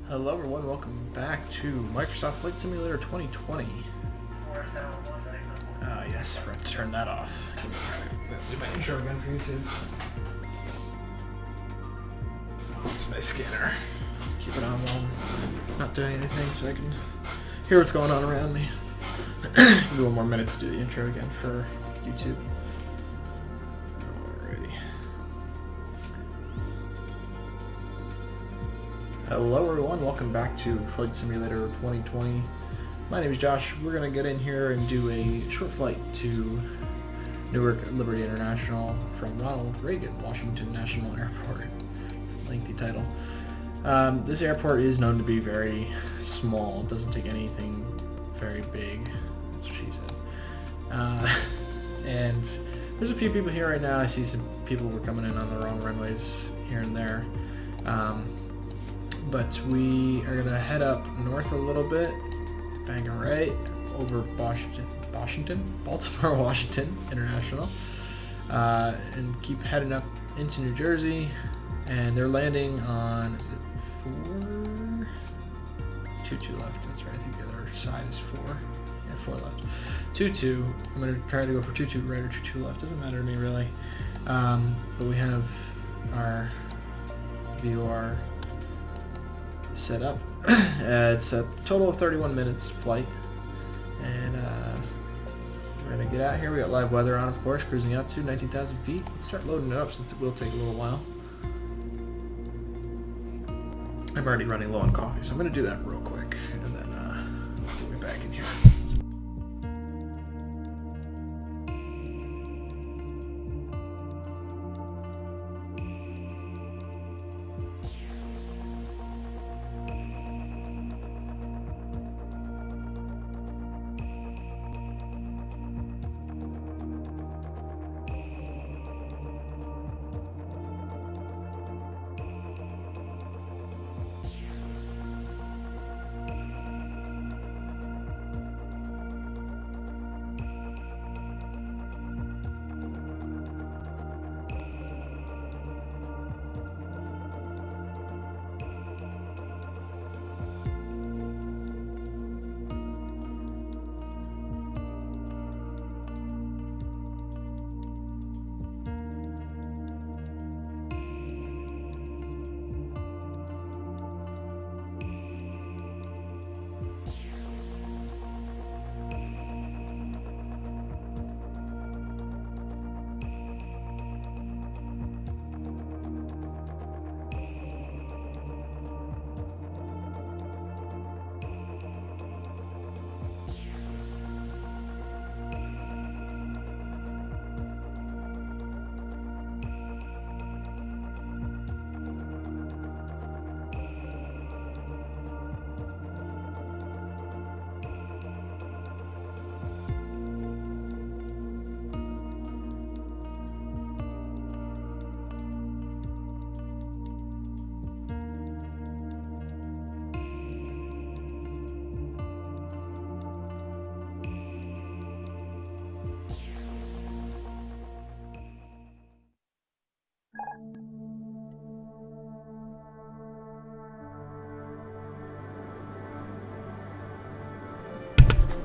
Hello everyone, welcome back to Microsoft Flight Simulator 2020. Yes, we're going to turn that off. Give me a second. Let's do my intro again for YouTube. That's my scanner. Keep it on while I'm not doing anything so I can hear what's going on around me. Give me one more minute to do the intro again for YouTube. Alrighty. Hello everyone, welcome back to Flight Simulator 2020. My name is Josh. We're going to get in here and do a short flight to Newark Liberty International from Ronald Reagan Washington National Airport. It's a lengthy title. This airport is known to be very small. It doesn't take anything very big. That's what she said. And there's a few people here right now. I see some people were coming in on the wrong runways here and there. But we are going to head up north a little bit, banging right over Baltimore, Washington International, and keep heading up into New Jersey. And they're landing on, is it 4? 2 left, that's right. I think the other side is 4. Yeah, 4 left. 2-2. I'm going to try to go for 2-2 right or 2-2 left. Doesn't matter to me really. But we have our KEWR set up. It's a total of 31 minutes flight, and we're gonna get out here. We got live weather on, of course, cruising out to 19,000 feet. Let's start loading it up since it will take a little while. I'm already running low on coffee, so I'm gonna do that real quick, and then we'll be back in here.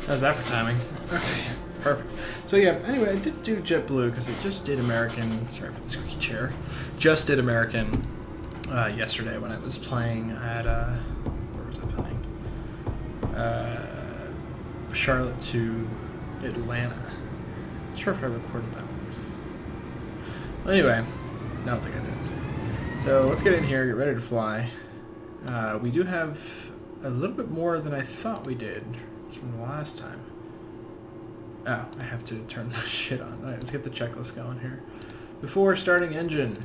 How's that for timing? Okay, perfect. So yeah, anyway, I did do JetBlue because I just did American, sorry for the squeaky chair, just did American yesterday when I was playing at, where was I playing? Charlotte to Atlanta. Not sure if I recorded that one. Well, anyway, I don't think I did. So let's get in here, get ready to fly. We do have a little bit more than I thought we did. From the last time. Oh, I have to turn this shit on. Alright, let's get the checklist going here. Before starting engine,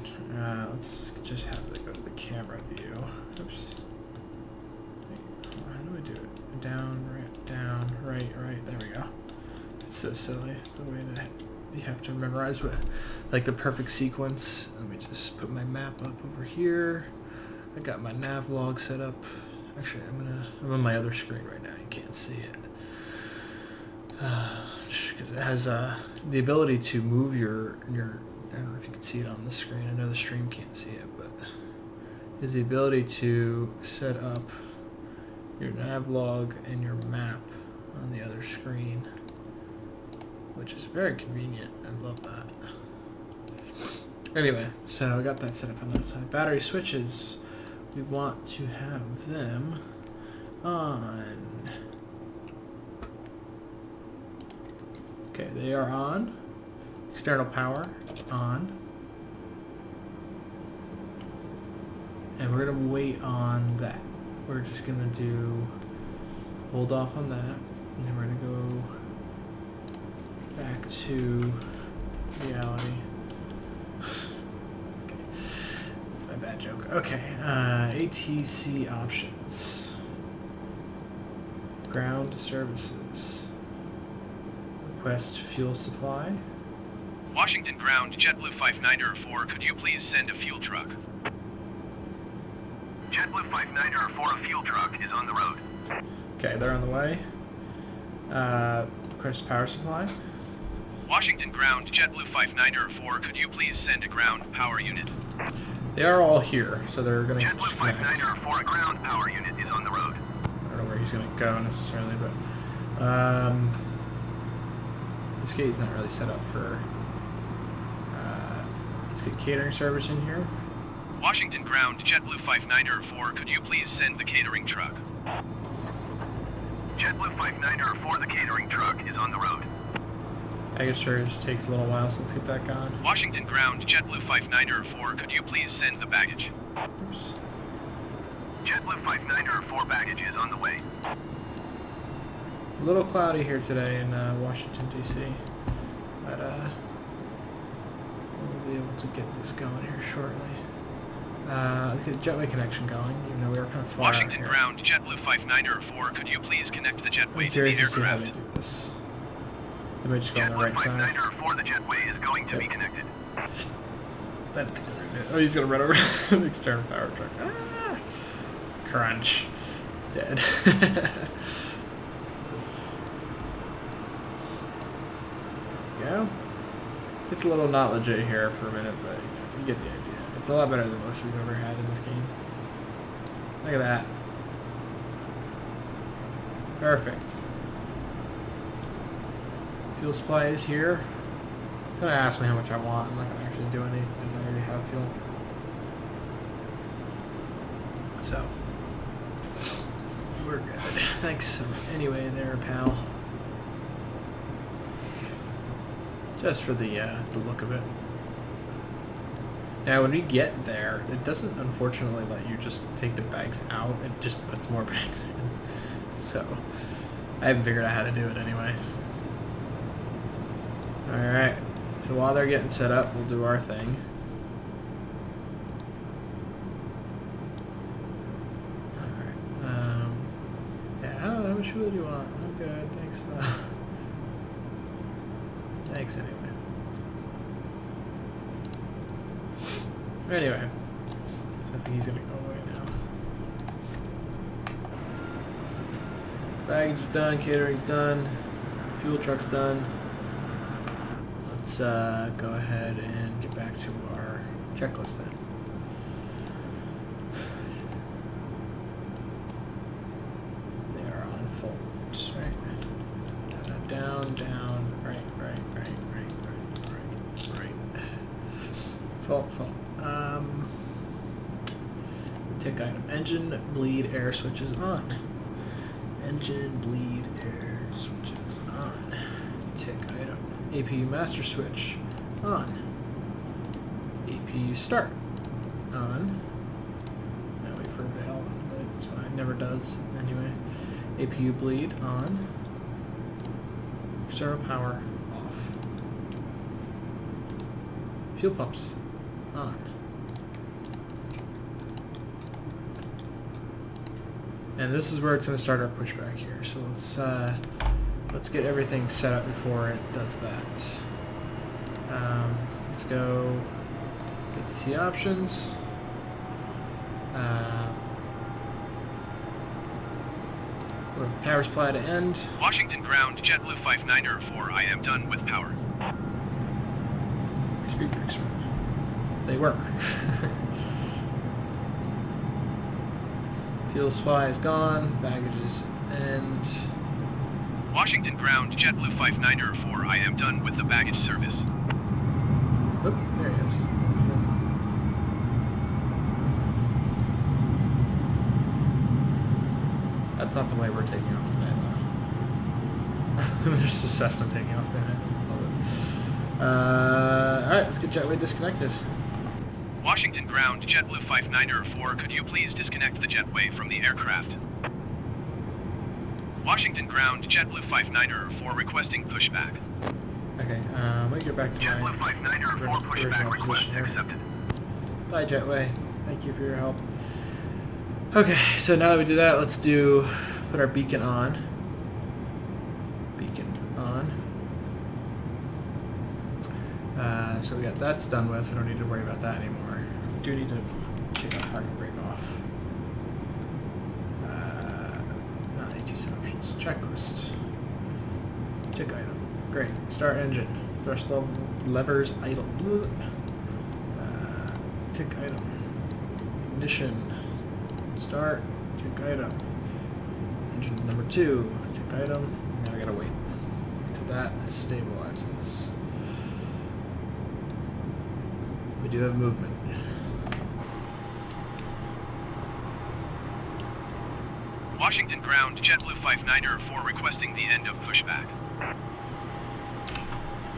let's just have to go to the camera view. Oops. Wait, how do I do it? Down, right, there we go. It's so silly, the way that you have to memorize what, like the perfect sequence. Let me just put my map up over here. I got my nav log set up. Actually, I'm on my other screen right now. You can't see it. Because it has the ability to move your, I don't know if you can see it on the screen. I know the stream can't see it, but is the ability to set up your nav log and your map on the other screen, which is very convenient. I love that. Anyway, so I got that set up on that side. Battery switches, we want to have them on. Okay, they are on. External power, on. And we're going to wait on that. We're just going to do, hold off on that. And then we're going to go back to reality. Okay, that's my bad joke. Okay, ATC Options. Ground services. Request fuel supply. Washington ground, JetBlue 5904, could you please send a fuel truck? JetBlue 5904, a fuel truck is on the road. Okay, they're on the way. Request power supply. Washington ground, JetBlue 5904, could you please send a ground power unit? They are all here, so they're going to JetBlue 5904, a ground power unit is on the road. I don't know where he's going to go necessarily, but this gate's not really set up for. Let's get catering service in here. Washington ground, JetBlue 5904, could you please send the catering truck? JetBlue 5904, the catering truck is on the road. Baggage service takes a little while, so let's get that going. Washington ground, JetBlue 5904, could you please send the baggage? Oops. JetBlue 5904 baggage is on the way. A little cloudy here today in Washington, D.C., but we'll be able to get this going here shortly. Let's get jetway connection going, even though we are kind of far Washington out here. ground, JetBlue 5904, could you please connect the jetway to the I'm curious to see how they aircraft? do this. They might just go on the JetBlue right side. 5904, the jetway is going to be connected. I don't think they're gonna do it. Oh, he's gonna run over the external power truck. Ah! Crunch. Dead. Go. It's a little not legit here for a minute, but you get the idea. It's a lot better than most we've ever had in this game. Look at that. Perfect. Fuel supply is here. It's gonna ask me how much I want. I'm not gonna actually do any because I already have fuel. So we're good. Thanks anyway there, pal. Just for the look of it. Now when we get there, it doesn't unfortunately let you just take the bags out. It just puts more bags in. So I haven't figured out how to do it anyway. Alright, so while they're getting set up, we'll do our thing. Alright, yeah, how much fuel do you want? I'm good, thanks. Thanks anyway. Anyway, so I think he's gonna go away now. Baggage is done, catering's done, fuel truck's done. Let's go ahead and get back to our checklist then. They are on fault, right? Down, down, right. Fault. Tick item. Engine bleed air switches on. Engine bleed air switches on. Tick item. APU master switch on. APU start on. Now wait for bail, but it's fine. Never does anyway. APU bleed on. External power off. Fuel pumps on. And this is where it's going to start our pushback here. So let's get everything set up before it does that. Let's go Atc Options. We're power supply to end. Washington ground, JetBlue 5904, I am done with power. Speed brakes. They work. Fuel supply is gone. Baggages and... Washington ground, JetBlue 5904. I am done with the baggage service. Oop, there he is. That's not the way we're taking off today, though. There's a Cessna taking off there. Alright, let's get Jetway disconnected. Washington ground, JetBlue 5904. Could you please disconnect the jetway from the aircraft? Washington ground, JetBlue 5904 requesting pushback. Okay, let me get back to JetBlue 5904 pushback request accepted. Bye, Jetway. Thank you for your help. Okay, so now that we do that, let's put our beacon on. Beacon on. So that's done with. We don't need to worry about that anymore. We do need to take our parking brake off. Not Atc Options. Checklist. Tick item. Great. Start engine. Thrust levers idle. Tick item. Ignition. Start. Tick item. Engine number 2. Tick item. Now I gotta wait until that stabilizes. We do have movement. Washington ground, JetBlue 5904 requesting the end of pushback.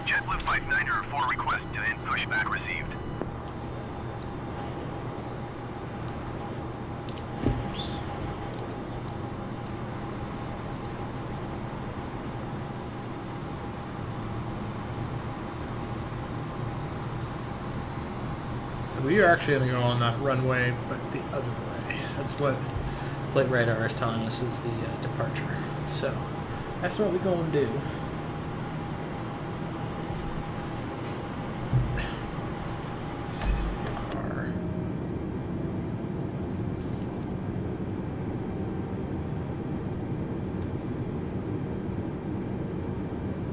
JetBlue 5904 request to end pushback received. So we are actually going to go on that runway, but the other way. That's what flight radar is telling us is the departure. So that's what we're going to do.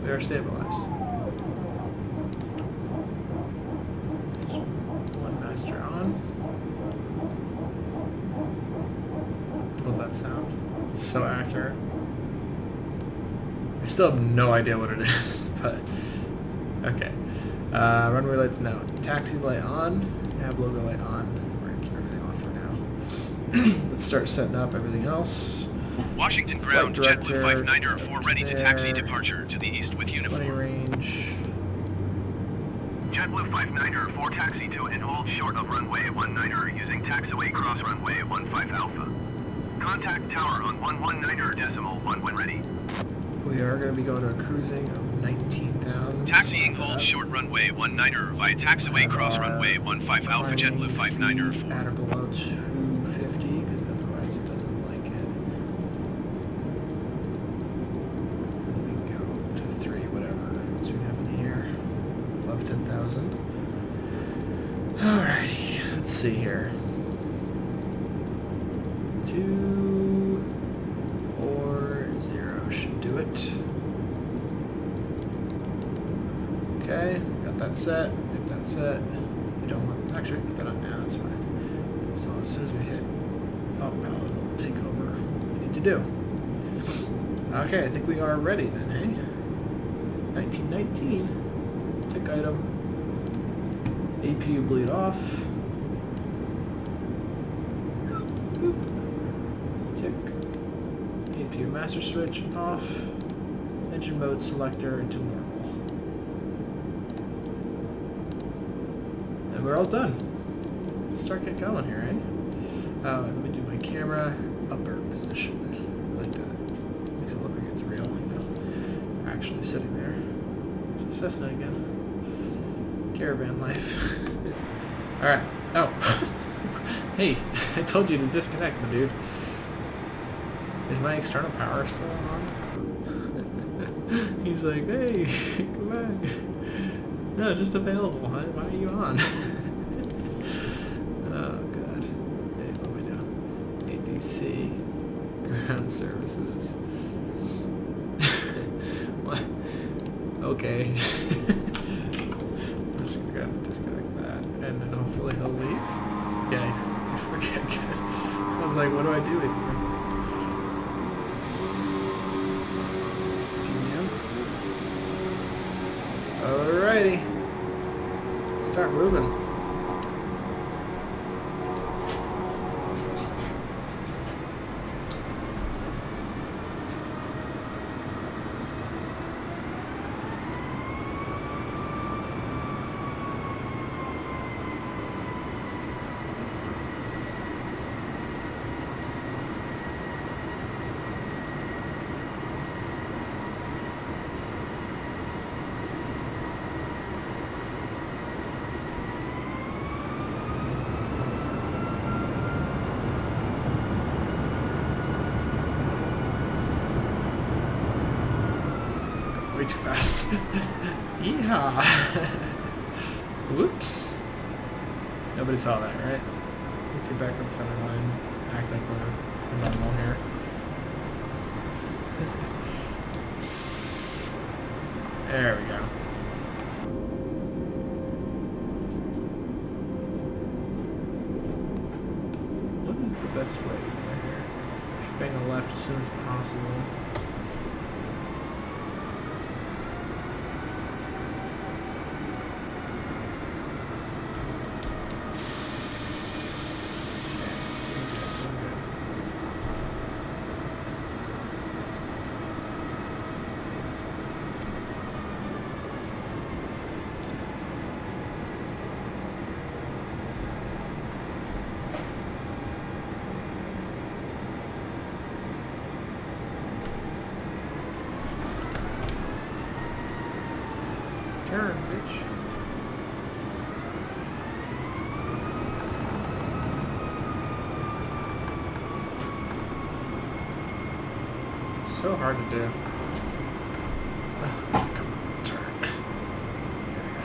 We are stabilized. One master on. Love that sound. It's so accurate. I still have no idea what it is, but okay. Runway lights now. Taxi light on. Nav logo light on. We're gonna keep everything off for now. Let's start setting up everything else. Washington ground, JetBlue 5904 ready to taxi departure to the east with uniform. 20 range. JetBlue 5904 taxi to and hold short of runway 19er using taxiway cross runway 15 Alpha. Contact tower on 119.1 when ready. We are going to be going to a cruising of 19,000. Taxiing hold short runway 19er via taxiway cross runway 15 Alpha JetBlue 5904. At or below 250 because otherwise it doesn't like it. And we can go to 3, whatever. What's we have in here? Above 10,000. Alrighty, let's see here. 2 or 0 should do it. Okay, got that set. Get that set. We don't want. Actually, put that on now. It's fine. So as soon as we hit autopilot, it'll take over what we need to do. Okay, I think we are ready then, hey? 1919. Tick item. APU bleed off. Boop. Tick. APU master switch off. Engine mode selector into normal. And we're all done. Let's start get going here, right? Let me do my camera upper position. Like that. Makes it look like it's real, you know. We're actually sitting there. It's a Cessna again. Caravan life. Alright. Oh. Hey, I told you to disconnect, my dude. Is my external power still on? He's like, hey, come back. No, just available. Why are you on? Oh, God. Hey, what do we do? ATC Ground Services. What? Okay. We're just going to disconnect that. And then hopefully he'll leave. Yeah, he's going to leave. Okay, good. I was was like, what do I do with you? Alrighty. Start moving. Way too fast. Yeehaw. Whoops. Nobody saw that, right? Let's get back to the center line. Act like we're normal here. There we go. What is the best way to go here? Should bang the left as soon as possible. Turn, bitch. So hard to do. Oh, come on, turn. There we go.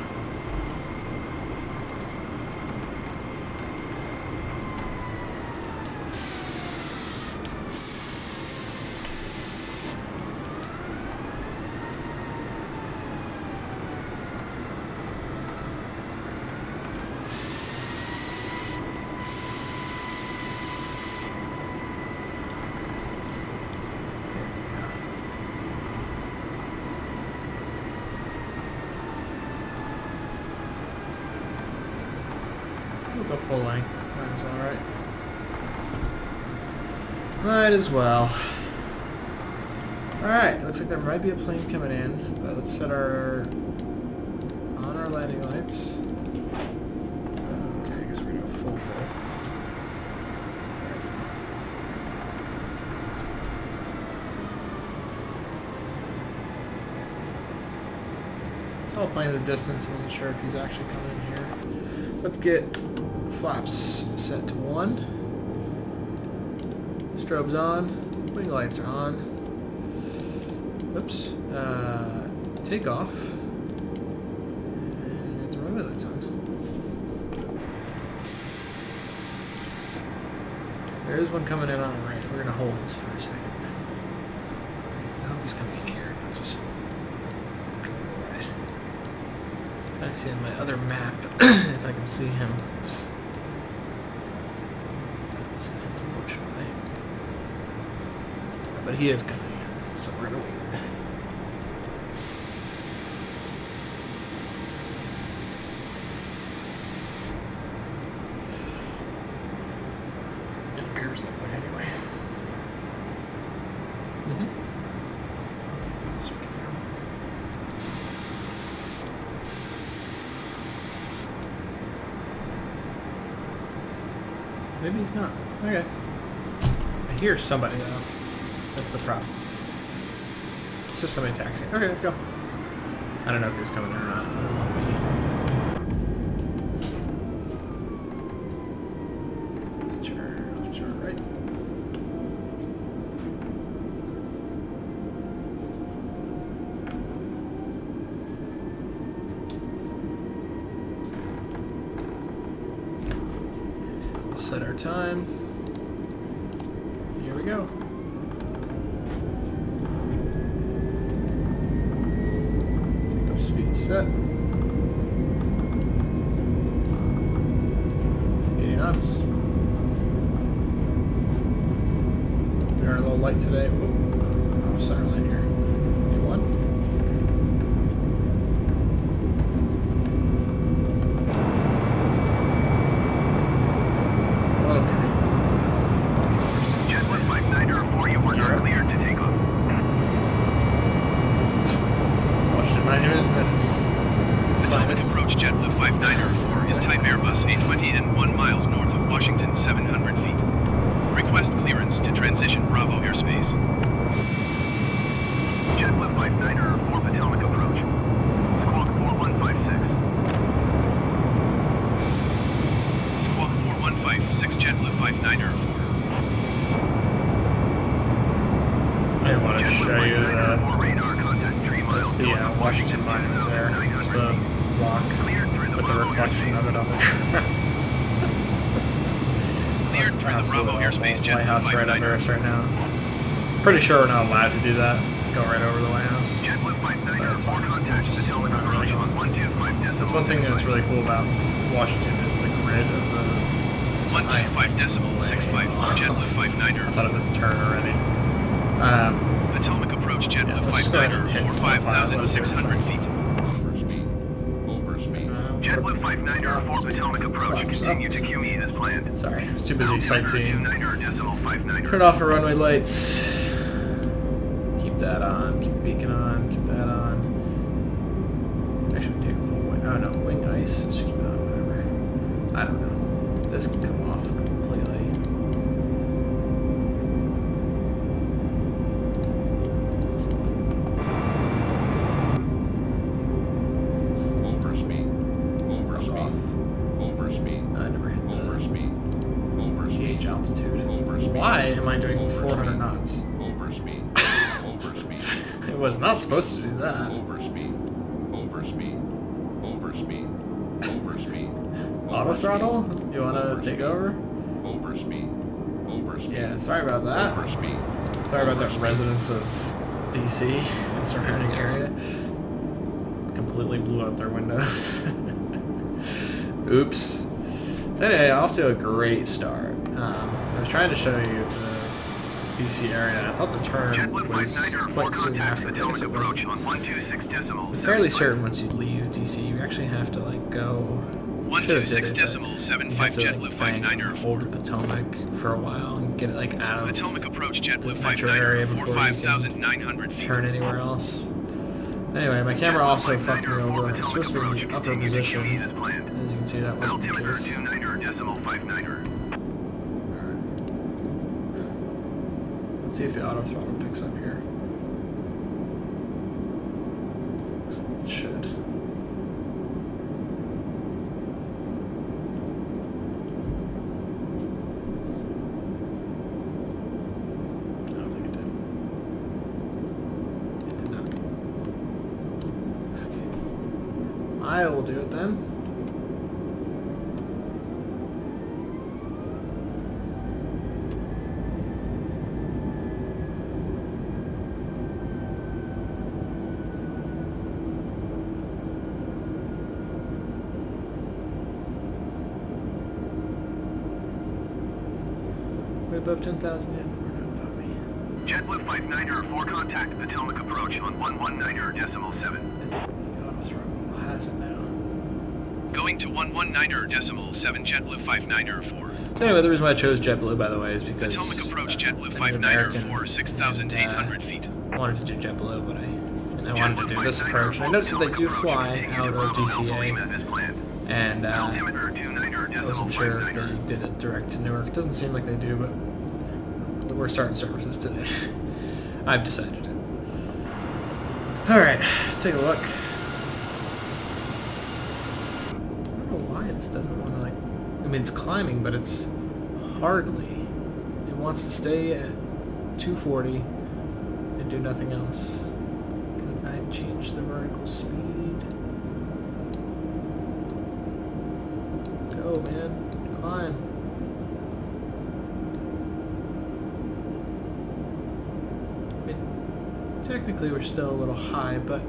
We'll go full length. Might as well, right? Might as well. Alright, looks like there might be a plane coming in, but let's set our landing lights. Okay, I guess we're gonna go full. That's alright. Saw a plane in the distance. I wasn't sure if he's actually coming in here. Let's get flaps set to 1. Strobes on. Wing lights are on. Oops. Takeoff. And the runway lights on. There is one coming in on the right. We're gonna hold this for a second. I hope he's coming in here. Just go away. I see on my other map if I can see him. Unfortunately. But he is coming in, so we're gonna wait. It appears that way anyway. Let's get closer to them. Maybe he's not. Okay. I hear somebody though. That's the problem. It's just somebody taxiing. Okay, let's go. I don't know if he was coming in or not. I don't want to be. Let's turn right. We'll set our time. Here we go. Set. 80 knots. vertical light today. Whoop. Off center line here. Good one. Jet 159 you are not cleared to take off. Washington Monument at its finest. Approach JetBlue 5904 is type Airbus A20 and 1 miles north of Washington, 700 feet. Request clearance to transition Bravo airspace. JetBlue 5904 Potomac approach. Squawk 4156. Squawk 4156 JetBlue 5904. I want to show you radar contact 3 miles the north of Washington Monument there. Just a rock with the reflection of it on the Cleared through the Bravo airspace JetBlue White House right 5904. under us right now. Pretty sure we're not allowed to do that. Go right over the White House. JetBlue 5904 contact Potomac Not really approach going. on 125 That's one thing that's really cool about Washington is the grid of the 125.65 JetBlue 5904. I thought it was a turn already. Potomac approach JetBlue Yeah, let's go ahead and hit 5,600 feet. JetBlue 5904 Potomac approach. Continue to QE as planned. Sorry, I was too busy sightseeing. 29.59. Turn off our runway lights. Keep that on. Keep the beacon on. Keep that on. Actually, take off the wing. Oh no, wing ice. Just keep it on. Whatever. I don't know. This can come off completely. Gauge altitude. Why am I doing 400 knots? It was not supposed to do that. Auto throttle? You want to take over? Yeah, sorry about that. Sorry about that, residents of DC and surrounding area. Completely blew out their window. Oops. So anyway, off to a great start. I was trying to show you the DC area, and I thought the turn was quite soon after this. It wasn't. I'm fairly certain once you leave DC, you actually have to like go. Should have did it, but you have to like bank and hold the Potomac for a while and get it like out of Potomac approach JetBlue the metro area 5904 before you can 5,900 feet. turn anywhere else. Anyway, my camera also fucked me over. It's supposed to be in the upper position. As you can see, that wasn't the Altimeter case. 29.59. Let's see if the auto throttle picks up here. It should. I don't think it did. It did not. Okay. I will do it then. We're above 10,000 yet. We're not above me. JetBlue 5904 contact Potomac approach on 119.7. I think the auto throttle has it now. Going to 119.7 JetBlue 5904. Anyway, the reason why I chose JetBlue, by the way, is because Potomac approach JetBlue I'm an American 5904 6,800 feet. wanted to do JetBlue, but I wanted to do this approach. And I noticed that they do fly out of DCA, and I wasn't sure if they did it direct to Newark. It doesn't seem like they do, but we're starting services today. I've decided to. Alright, let's take a look. I don't know why this doesn't want to, like... I mean, it's climbing, but it's hardly. It wants to stay at 240 and do nothing else. Can I change the vertical speed? Go, man. Climb. I mean, technically we're still a little high, but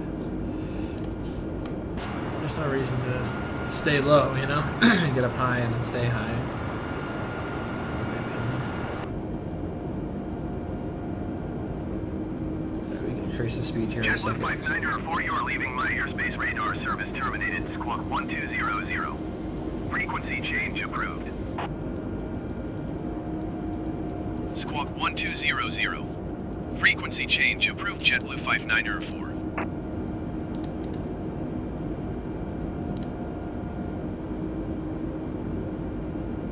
there's no reason to stay low, you know? Get up high and then stay high. In my opinion. increase the speed here. JetBlue 594, you are leaving my airspace radar. Service terminated. Squawk 1200. Frequency change approved. Squawk 1200. Frequency change approved. JetBlue 594.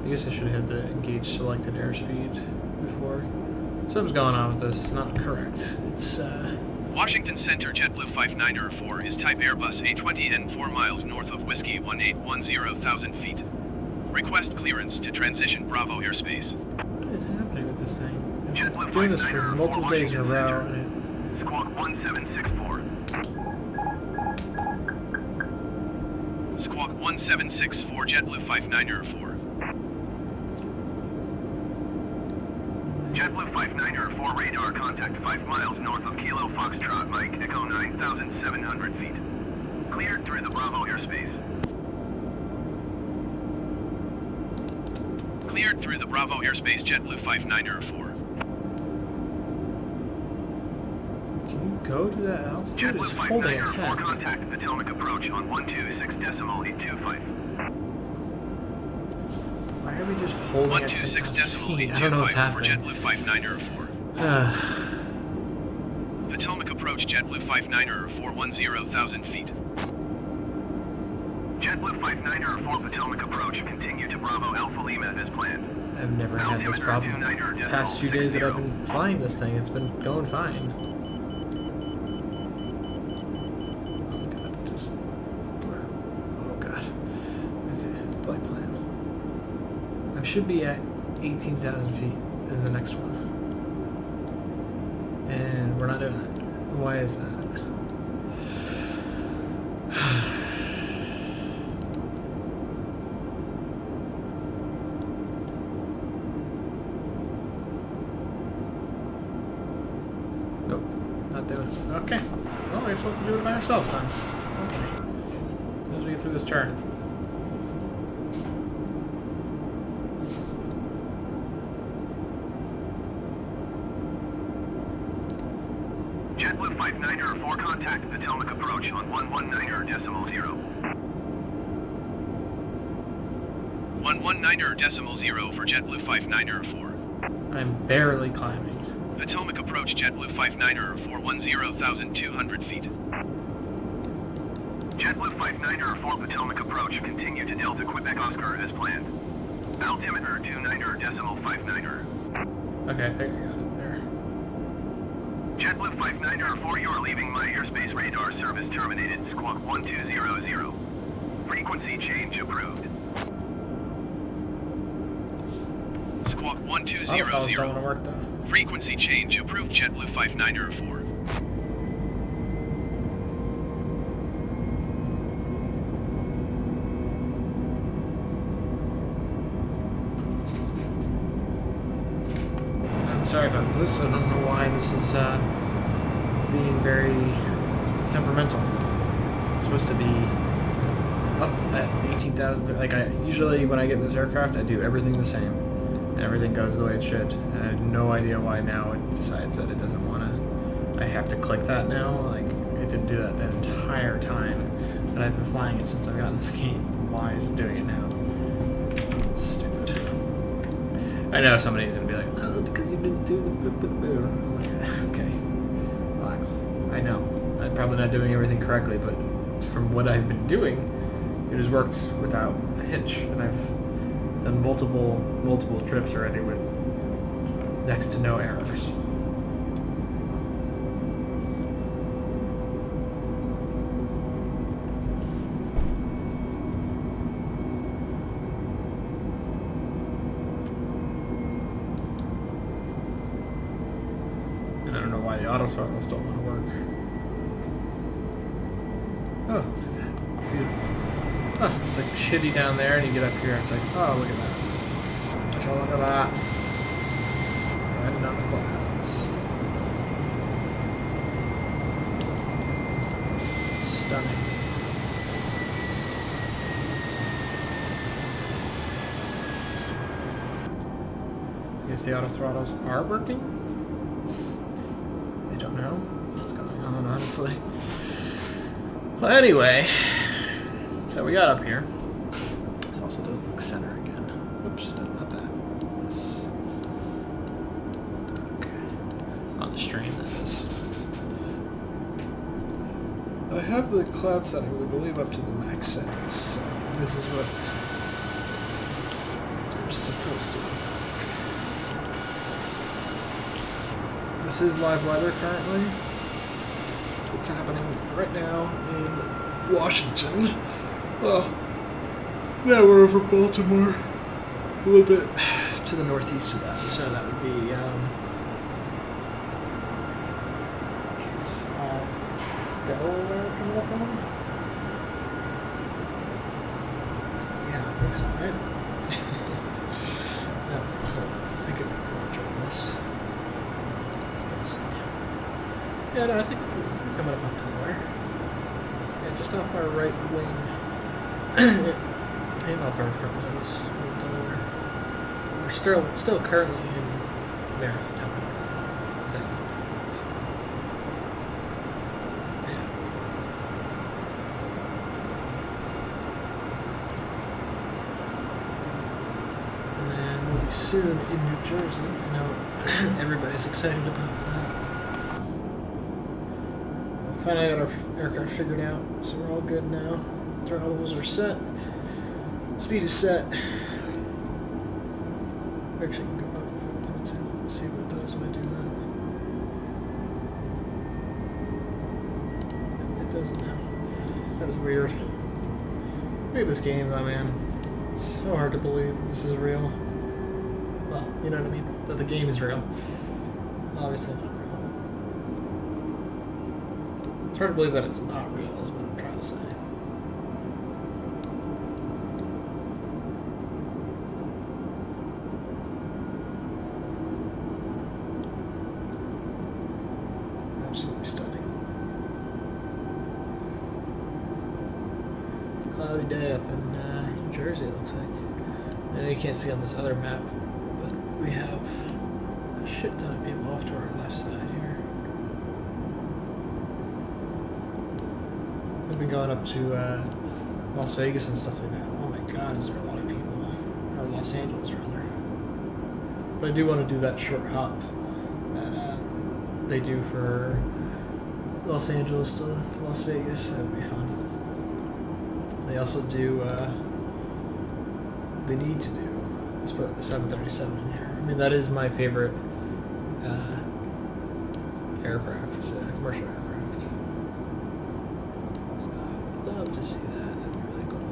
I guess I should have had the engage selected airspeed before. Something's going on with this. It's not correct. It's Washington Center JetBlue 594 is type Airbus A20 and 4 miles north of Whiskey 1810,000 feet. Request clearance to transition Bravo airspace. What is happening with this thing? I've JetBlue been doing this for 594, multiple days in a row. Squawk 1764. Squawk 1764 JetBlue 594. JetBlue 594 radar contact 5 miles north of Kilo Foxtrot, Mike, Echo 9,700 feet. Cleared through the Bravo airspace. Cleared through the Bravo airspace JetBlue 594. Can you go to that altitude? JetBlue It's holding at 594 10. contact Potomac approach on 126.825. Why are we just holding at 10,000 feet? I don't know what's 126.825 for happening. JetBlue 594. Potomac approach JetBlue 594 10,000 feet. JetBlue 594 Potomac approach. Continue to Bravo Alpha Lima as planned. I've never had this problem. The past few days that I've been flying this thing, it's been going fine. Oh god, just blur. Oh god. Okay, flight plan. I should be at 18,000 feet in the next one. And we're not doing that. Why is that? Nope, not doing it. Okay. Well, I guess we'll have to do it by ourselves then. Okay. As soon as we get through this turn. JetBlue 594 contact Potomac approach on 119.0. 119.0 for JetBlue 594. I'm barely climbing. Potomac approach JetBlue 594 10,200 feet. JetBlue 594 Potomac approach. Continue to Delta Quebec Oscar as planned. Altimeter 29.59. Okay, I think I got it there. JetBlue 594, you are leaving my airspace radar. Service terminated. Squawk 1200. Frequency change approved. Squawk Autofiles don't want to 1200. work though. Frequency change approved JetBlue 594. I'm sorry about this. I don't know why this is being very temperamental. It's supposed to be up at 18,000. Like usually when I get in this aircraft, I do everything the same, and everything goes the way it should. And I have no idea why now it decides that it doesn't want to. I have to click that now. Like it didn't do that the entire time that I've been flying it since I've gotten this game. Why is it doing it now? Stupid. I know somebody's gonna be like, oh, because you didn't do the boo. I'm like, okay, relax. I know. I'm probably not doing everything correctly, but from what I've been doing, it has worked without a hitch, and I've done multiple trips already with next to no errors. And I don't know why the auto throttles don't want to work. Oh, look at that. Beautiful. Oh, it's like shitty down there, and you get up here, and it's like, oh, look at that. Oh, look at that. Riding on the clouds. Stunning. I guess the auto throttles are working? I don't know what's going on. honestly. Well, anyway, so we got up here. This also doesn't look center again. Oops, not that. This. Okay. On the stream, that is. I have the cloud setting, I believe, up to the max settings, so this is what we're supposed to look like. This is live weather currently. That's what's happening right now in Washington. Well, now we're over Baltimore, a little bit to the northeast of that, so that would be, Delaware coming up on? Yeah, I think so, right? No, so I could join this. Let's see. Yeah, no, I think we're coming up on Delaware. Yeah, just off our right wing. And off our front nose in Delaware. We're still currently in Maryland, however, I think. Soon in New Jersey. I know everybody's excited about that. Finally got our aircraft figured out, so we're all good now. Throttles are set. Speed is set. We actually can go up if we wanted to. Let's see what it does when I do that. It doesn't now. That was weird. Look at this game though, man. It's so hard to believe this is real. Well, you know what I mean? That the game is real. Obviously not real. It's hard to believe that it's not real, is what I'm trying to say. Absolutely stunning. Cloudy day up in New Jersey, it looks like. I know you can't see on this other map. We have a shit ton of people off to our left side here. I've been going up to Las Vegas and stuff like that. Oh my god, is there a lot of people. Or Los Angeles, rather. But I do want to do that short hop that they do for Los Angeles to Las Vegas. That would be fun. They also do, they need to do, let's put the 737 in here. I mean, that is my favorite aircraft, commercial aircraft. So I'd love to see that. That'd be really cool.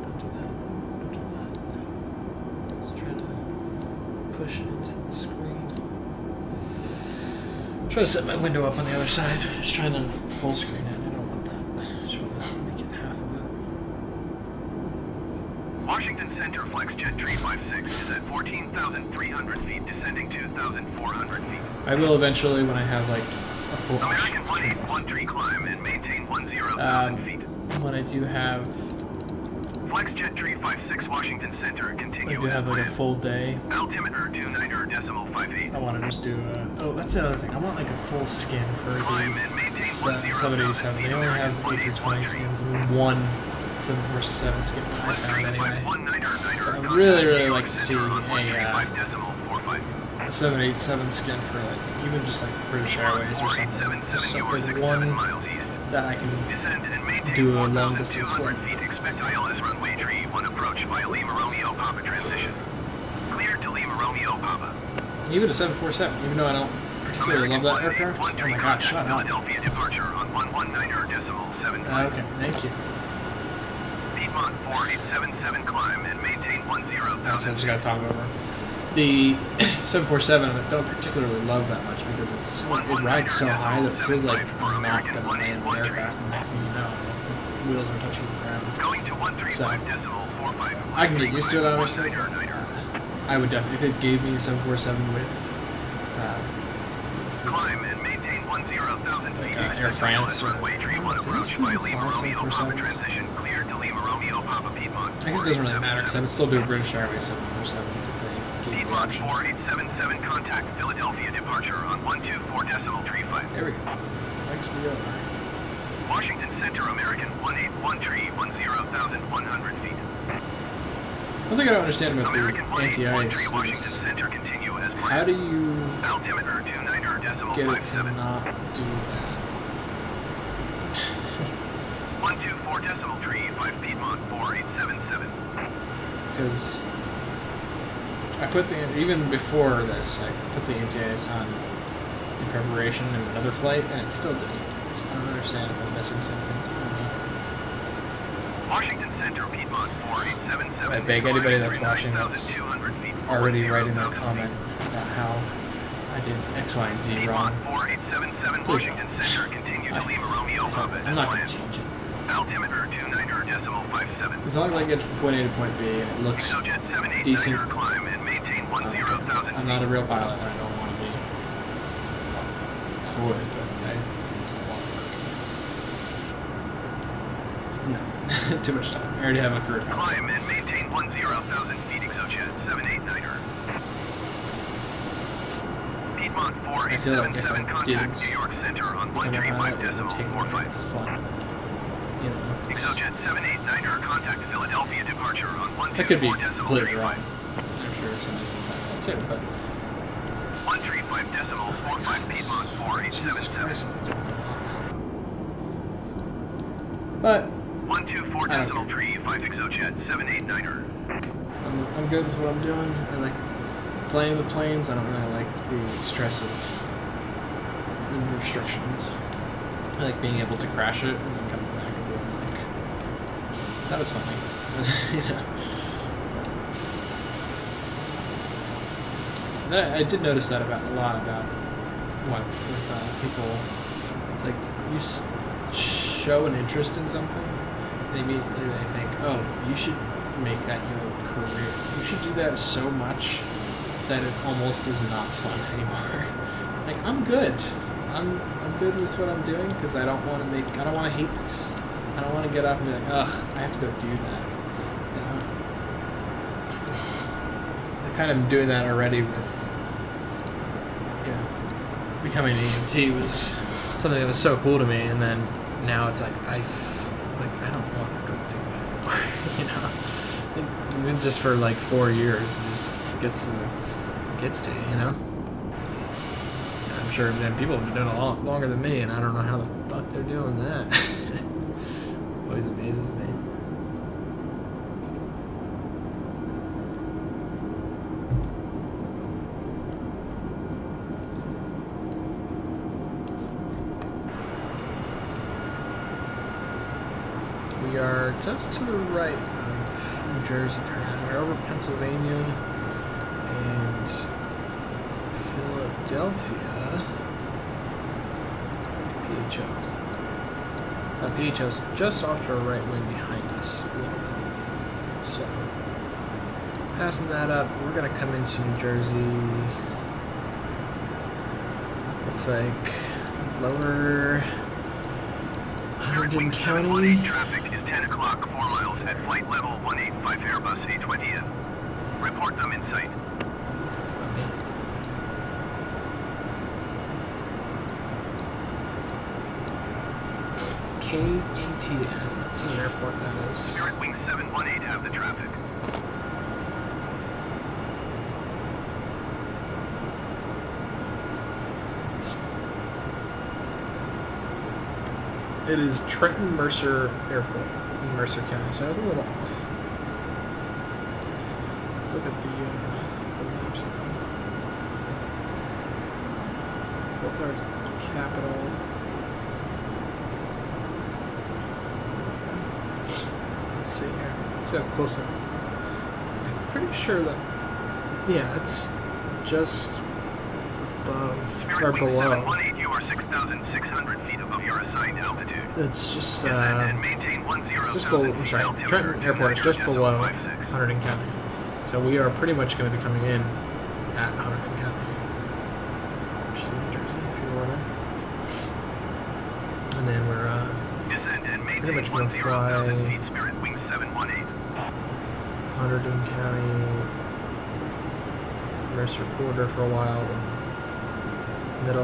Don't do that. Don't do that. Just try to push it into the screen. Try to set my window up on the other side. Just trying to full screen it. I don't want that. Just want to make it half of it. Washington Center Flex Jet 356 is at 14,300 feet, descending 2,400 feet. I will eventually when I have like a full American 1813 climb and maintain 10,000 feet. when I do have Flex Jet 356 Washington Center continue. I do have like a full day. Altimeter 29.58. I want to just do oh, that's the other thing. I want like a full skin for the 787. They only have A320 skins and one 747 skin that I found anyway. So I would really, really like to see a 787 skin for like even just like British Airways or something. Just something one that I can do a long distance flight. Expect ILS runway 31 approach via Lima Romeo Papa transition. Cleared to Lima Romeo Papa. Even a 747, even though I don't particularly love that aircraft. Oh my god, shut up. Philadelphia departure on 119.75. Okay, thank you. Piedmont 4877 climb and maintain 10,000. I just gotta talk over. The 747 I don't particularly love that much because it rides so high that it feels like I'm not gonna land the aircraft, and next thing you know, the wheels are touching the ground. So I can get used to it, obviously. I would definitely, if it gave me a 747 with climb and maintain 10,000 feet. Air France or runway 31 approach via Lima Romeo Papa transition. Cleared to Lima Romeo Papa Piedmont. I guess it doesn't really matter because I would still do a British Airways 747 if they do the Piedmont option. 4877, contact Philadelphia departure on 124.35. There we go. Thanks for your Washington Center, American 181,100 feet. One thing I don't understand about American the anti-ice Washington is Center, continue as planned. how do you Altimeter 29er decimal get it to 57. not do that? 124.35 Piedmont 4877. Because I put even before this, I put the anti-ice on in preparation in another flight, and it still didn't. So I don't understand if I'm missing something. Washington Center, Piedmont 4877. I beg anybody that's watching that's 9,200 feet. already writing a comment about how I did X, Y, and Z wrong. Piedmont 4877, Please Washington don't. Center, continue to Lima Romeo Papa I'm as not going to planned. change it. Altimeter 29er decimal 57. As long as I get from point A to point B and it looks Exojet 789er decent, climb and maintain 10,000 I'm not a real pilot and I don't want to be. I would, but I still want to. No. Too much time. I already have a career pilot. Climb and maintain 10,000 feet. Exojet 789er. Piedmont I feel like if 4877, I contact didn't New York Center on become a pilot, it would 135 take decimal me 45. fun. You know. Exojet 789er, contact Philadelphia departure on That could be 124 decimal completely 35. wrong. I'm sure somebody's inside that too, but 135 decimal 45 Piedmont Jesus 4877. Christ, that's a lot. But 124 I don't decimal care. 35 Exojet 789er. I'm good with what I'm doing. I like playing with planes. I don't really like the stress of restrictions. I like being able to crash it and then come back and being like, that was funny. You know. And I did notice that about a lot about what with people. It's like you show an interest in something, and immediately they think, oh, you should make that your career. You should do that so much that it almost is not fun anymore. Like, I'm good. I'm good with what I'm doing because I don't want to hate this. I don't want to get up and be like, ugh, I have to go do that. You know? I kind of doing that already with, you know, becoming an EMT was something that was so cool to me, and then now it's like I don't want to go do it anymore. You know, even just for like 4 years, it just gets to you, you know. I'm sure that people have been doing it a lot longer than me, and I don't know how the fuck they're doing that. Always amazes me. We are just to the right of New Jersey currently. We're over Pennsylvania and Philadelphia. PHL. That PHL's just off to our right wing behind us a little bit. So, passing that up, we're going to come into New Jersey. Looks like lower Hunterdon County. Traffic is 10 o'clock, 4 miles at flight level 185 Airbus A20F. Report them in sight. KTTN. That's the airport that is. Spirit Wing 718 have the traffic. It is Trenton Mercer Airport in Mercer County, so I was a little off. Let's look at the maps now. That's our capital. Let's see here. Let's see how close it is. I'm pretty sure that, yeah, it's just above or Spirit Wing below. 718, you are 6,600 feet above your assigned altitude. It's just And maintain 10,000 just below. I'm feet sorry, altimeter Trenton Airport is just below 290.56. Hunterdon County. So we are pretty much going to be coming in at Hunterdon County, which is New Jersey, if you're wondering. And then we're Descend and pretty maintain much going to 10,000 fly feet. Spirit Wing 718. Hunterdon County. Mercer border for a while, then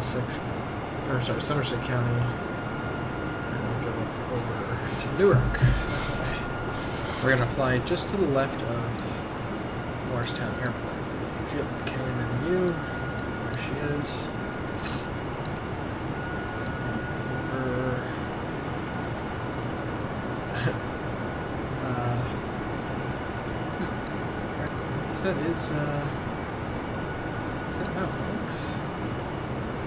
Somerset County, and then go over to Newark. Okay. We're gonna fly just to the left of Morristown Airport, I believe. Yep, KMMU. There she is. And over. That is that Mountain Lakes?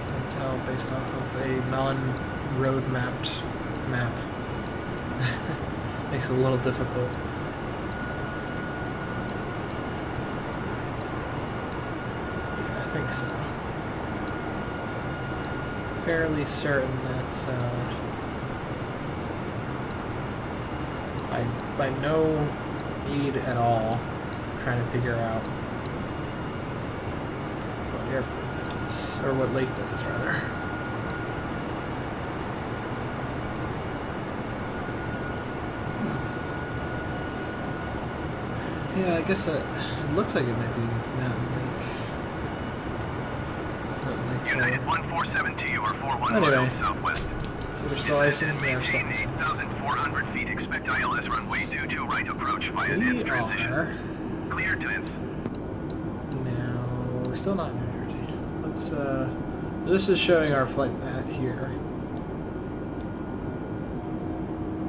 I can tell based off of a non-road map. Makes it a little difficult. Yeah, I think so. Fairly certain that's by no aid at all. Trying to figure out what airport that is, or what lake that is, rather. Yeah, I guess it looks like it might be Mountain Lake. United 147 or 41 anyway, southwest. So we're still icing. Yeah, we're still icing. 8,400 feet. Expect ILS runway 22 right approach via We transition. are. Clear to ends. Now, we're still not in New Jersey. Let's, this is showing our flight path here.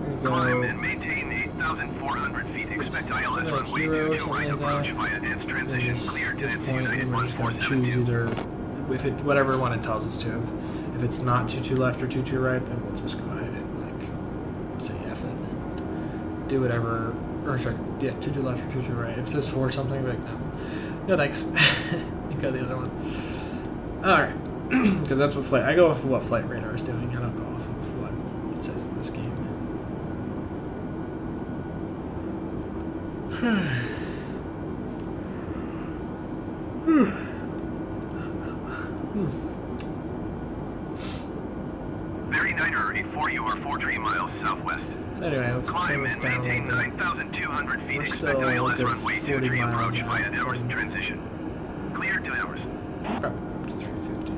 We're Climb gonna and maintain 8,400 feet. Expect ILS something like runway Hero or 22 right something like approach that. via ends At transition. Clear to this ends. point, United we're just going to choose 147. either, if it, whatever one it tells us to. If it's not 22 left or 22 right, then we'll just go ahead and, like, say F it and do whatever. Or sorry, yeah, 22 left or 22 right. If it says 4 something, like, no thanks. You got the other one. Alright. Because that's what I go off of what flight radar is doing. I don't go off of what it says in this game. Very Niner 84, you are 43 miles southwest. So anyway, let's Climb bring this and down a maintain little bit. 9,200 feet. We're Expect still a ILS good runway 40 23 miles approach out via from- Emerson transition. Clear to Emerson. Probably up to 350.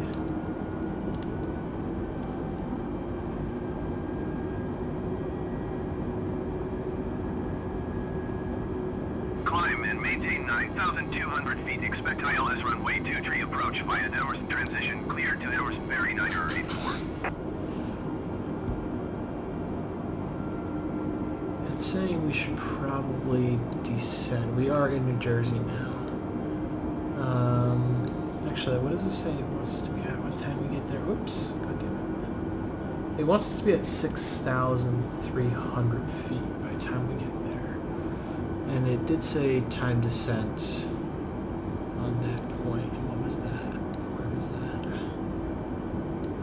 Climb and maintain 9,200 feet. Expect ILS runway 23 approach via Emerson transition. Clear to Emerson. Very Niner 84. It's saying we should probably descend. We are in New Jersey now. Actually, what does it say it wants us to be at? What time we get there? Oops, god damn it. It wants us to be at 6,300 feet by the time we get there. And it did say time descent on that point. And what was that? Where was that?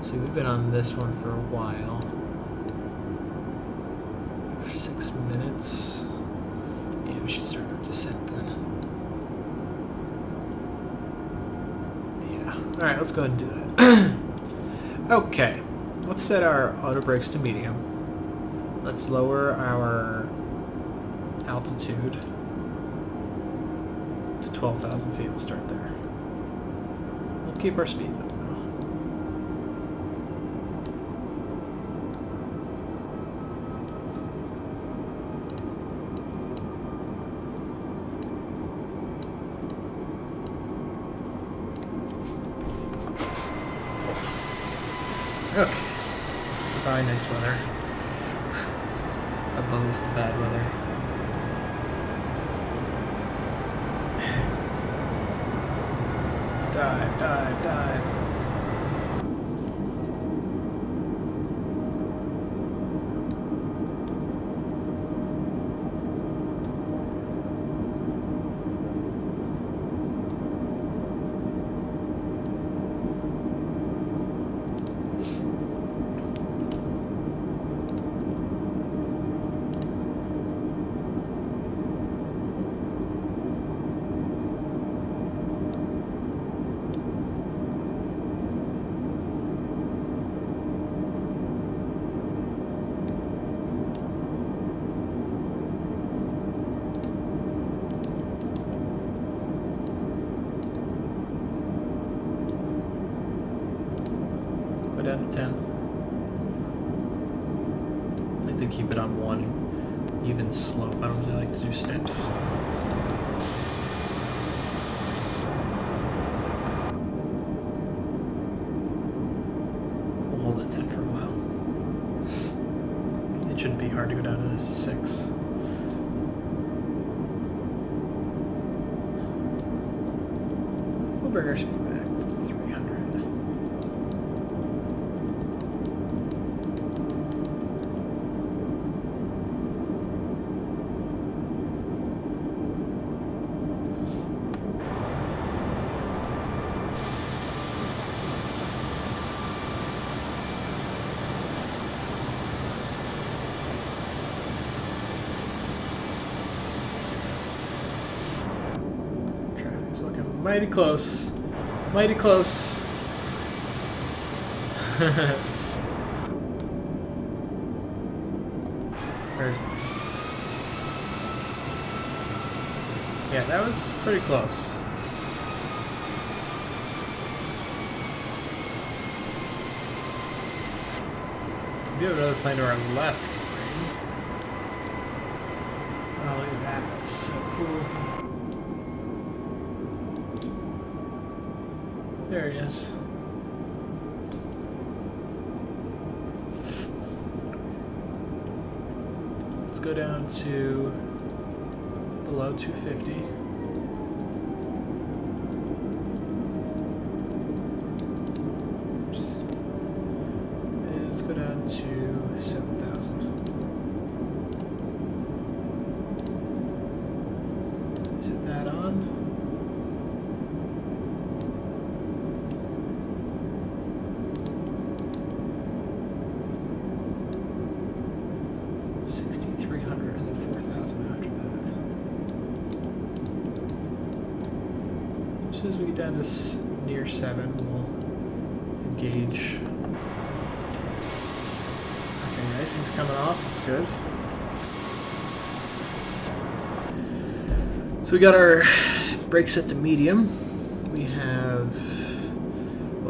See, we've been on this one for a while. 6 minutes. Yeah, we should start our descent then. Yeah. Alright, let's go ahead and do that. Okay. Let's set our auto brakes to medium. Let's lower our altitude to 12,000 feet. We'll start there. We'll keep our speed though. Okay. Goodbye, nice weather. Above the bad weather. Dive, dive, dive. down to 10. I like to keep it on one even slope. I don't really like to do steps. We'll hold at 10 for a while. It shouldn't be hard to go down to 6. We'll bring our speed back to 300. Traffic's looking mighty close. Mighty close. Where is it? Yeah, that was pretty close. We do have another plane to our left. Oh, look at that. That's so cool. There he is. Let's go down to below 250. Oops. Let's go down to 7,000. Set that on. 6,300 and then 4,000 after that. As soon as we get down to near 7, we'll engage. Okay, icing's coming off. That's good. So we got our brake set to medium. We'll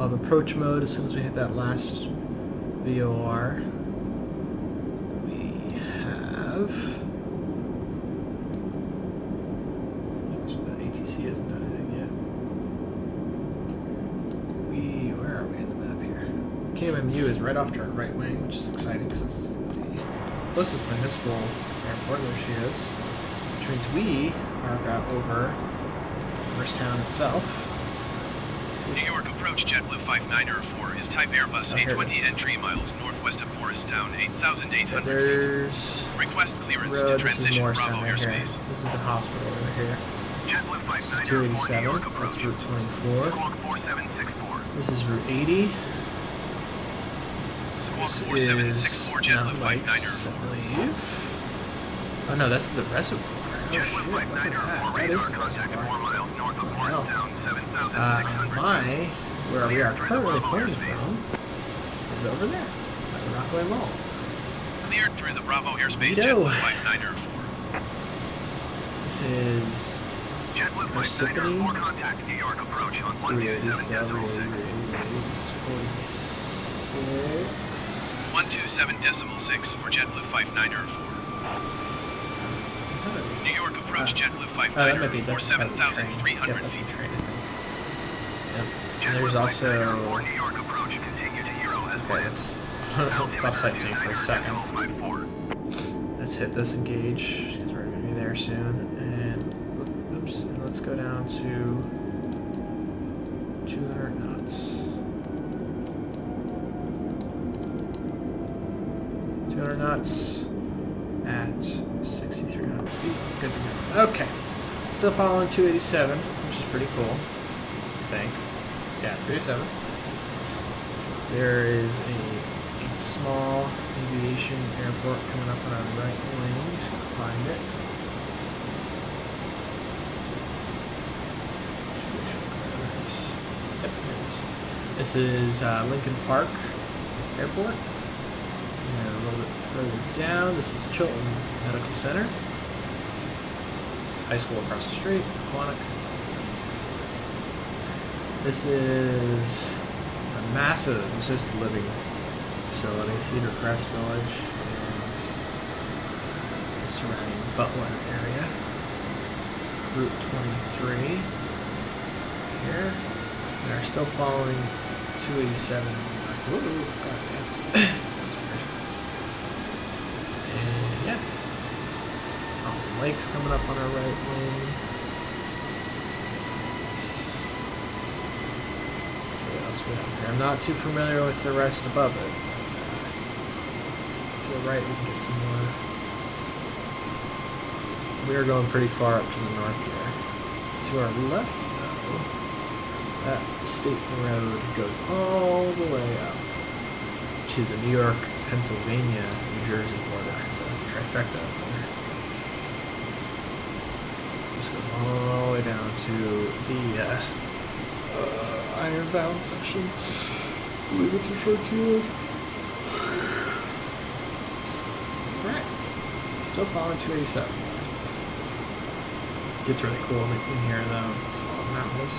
have approach mode as soon as we hit that last VOR. The ATC hasn't done anything yet. Where are we in the map here? KMMU is right off to our right wing, which is exciting because it's the closest municipal airport. There she is. Which means we are over Morristown itself. New York approach JetBlue 5904 is type Airbus A20 entry miles northwest of Morristown, 8,800 There's feet. Request clearance road. to transition This is Bravo right here. airspace. This is the hospital over here. JetBlue This is 5904 New 287. York That's approach. Route 24. Squawk 4764. This is Route 80. Squawk This 4764 is JetBlue Mountain Lakes, 5904. I believe. Oh no, that's the reservoir. Oh shit, JetBlue look at 5904 that. That is radar the contact reservoir. 4 miles north of Wow. Morristown, 7,600 feet. Where we are currently pointing from is over there, at the Rockaway Mall. Cleared through the Bravo airspace Neato. JetBlue 5904. This is JetBlue Parsippany. 5904 contact New York approach on 127.6 for JetBlue 5904. New York approach JetBlue that might be 5904, that's part of the train. 7,300 Yep, that's feet. the train, I think. Yep. And there's also. New York approach continue to Euro as Okay, let's stop sightseeing for a second. Let's hit this engage because we're going to be there soon. And oops, and let's go down to 200 knots. 200 knots at 6,300 feet. Good to go. Okay. Still following 287, which is pretty cool, I think. Yeah, 287. There is a small aviation airport coming up on our right wing. Just gotta find it. Yep, here it is. This is Lincoln Park Airport. And a little bit further down, this is Chilton Medical Center. High school across the street, Quantic. This is massive assisted living facility, Cedar Crest Village, and the surrounding Butler area. Route 23 here. They're still following 287. Whoa, goddamn. That's weird. And yeah. Mountain Lake's coming up on our right wing. Let's see what else we have here. I'm not too familiar with the rest above it. To the right we can get some more. We are going pretty far up to the north here. To our left, though, that state road goes all the way up to the New York, Pennsylvania, New Jersey border. It's a trifecta up there. This goes all the way down to the Ironbound section. I believe it's referred to as. Alright. Still following 287. Gets really cool in here though. It's all mountainous.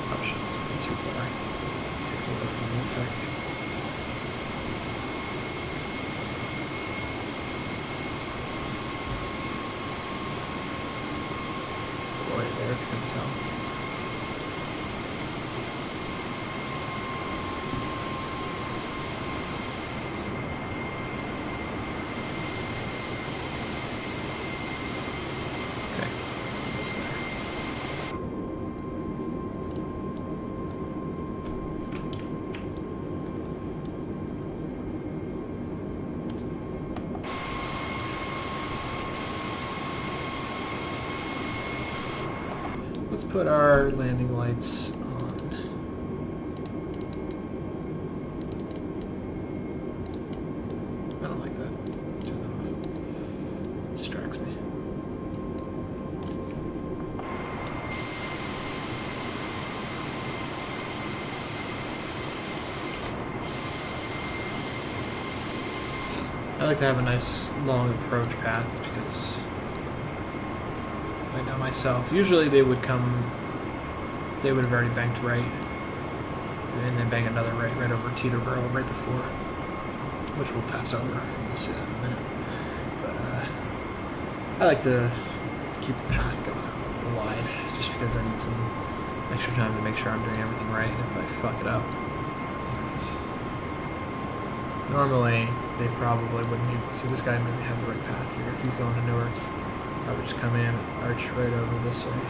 Options going too far. Takes away from the effect. Right there, if you can tell. Let's put our landing lights on. I don't like that. Turn that off. It distracts me. I like to have a nice long approach path because I know myself. Usually they would have already banked right, and then bank another right over Teterboro right before, which we'll pass over. We'll see that in a minute. But I like to keep the path going out a little wide, just because I need some extra time to make sure I'm doing everything right. And if I fuck it up, normally they probably wouldn't even see this guy maybe have the right path here if he's going to Newark. I would just come in and arch right over this way.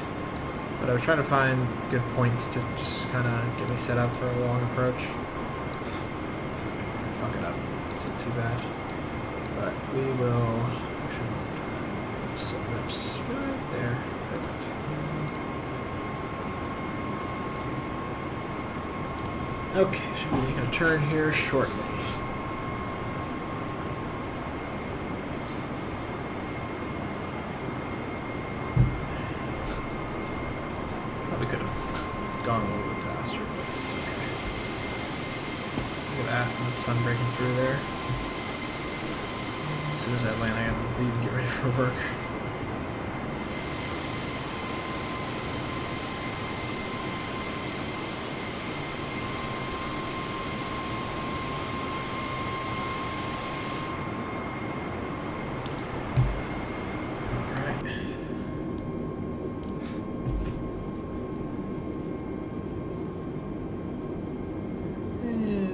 But I was trying to find good points to just kind of get me set up for a long approach. So if I fuck it up, it's not too bad. But we will actually set it up right there. Perfect. Okay, should be making a turn here shortly. Could have gone a little bit faster, but it's okay. Look at that, the sun breaking through there. As soon as I land, I gotta leave and get ready for work.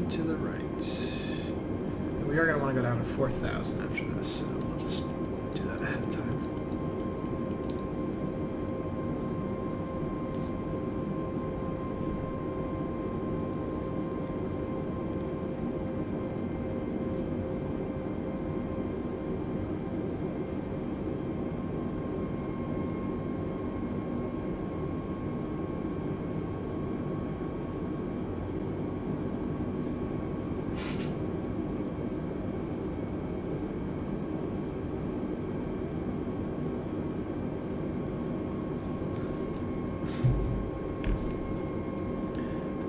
To the right. And we are going to want to go down to 4,000 after this, so we'll just do that ahead of time.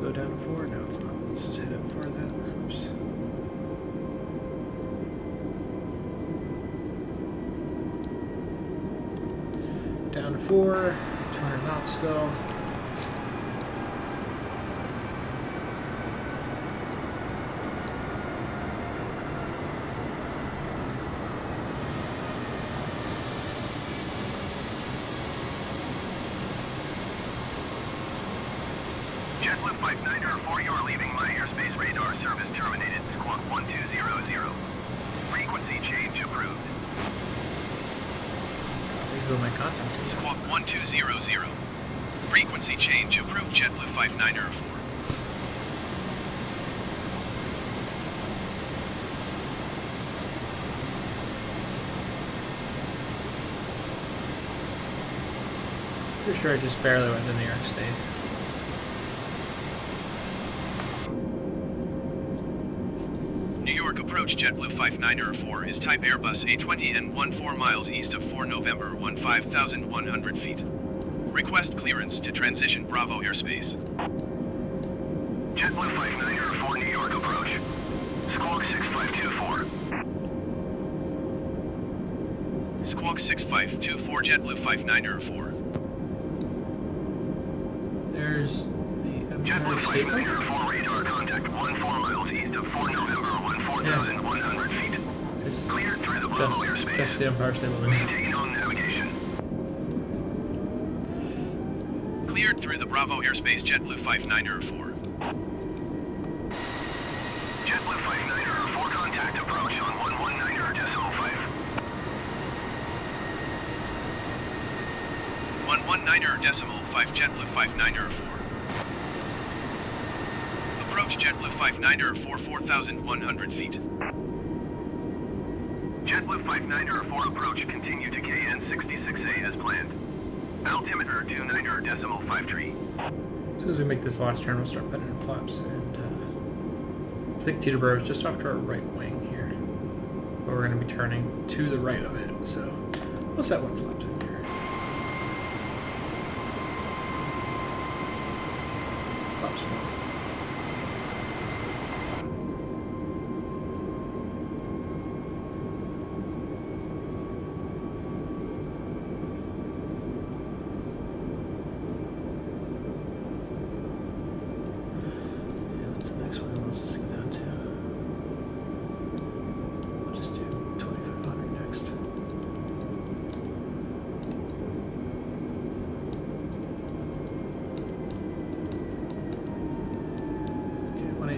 Go down to 4? No, it's not. Let's just hit it before that. Oops. Down to 4, 200 knots still. JetBlue 594, you are leaving my airspace. Radar service terminated. Squawk 1200. Frequency change approved. Who my contact is. Squawk 1200. Frequency change approved. JetBlue 594. Pretty sure I just barely went to New York State. New York approach JetBlue 594 is type Airbus A20 and 14 miles east of 4 November 15,100 feet. Request clearance to transition Bravo airspace. JetBlue 594, New York approach. Squawk 6524. Squawk 6524 JetBlue 594. There's the JetBlue Empire State Building. 594, radar contact 14 miles east of 4 November 14,100 feet. Cleared through the Bravo airspace. Just the Empire State Building. Maintain on navigation. Cleared through the Bravo airspace JetBlue 594. JetBlue 594, contact approach on 119.5. 119.5 JetBlue 594. Approach JetBlue 594 4,100 feet. JetBlue 594 approach, continue to KN66A as planned. Altimeter 29.53. As soon as we make this last turn, we'll start putting in flaps. And I think Teterboro is just off to our right wing here. But we're going to be turning to the right of it. So we'll set one flap in here. Flaps one.